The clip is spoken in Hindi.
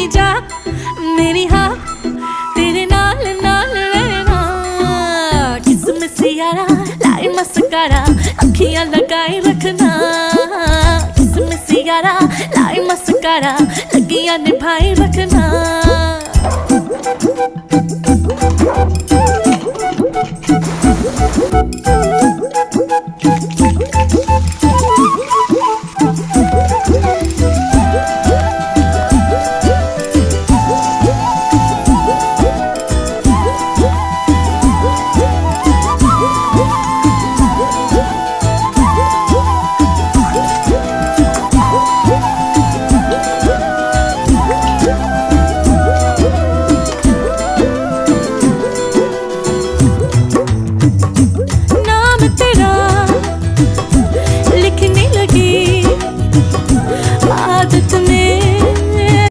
नहीं जा मेरी हाँ तेरे नाल नाल रहना। किसमिस यारा लाई मस्कारा अखियां लगाए रखना। किसमिस यारा लाई मस्कारा लगियां निभाए रखना।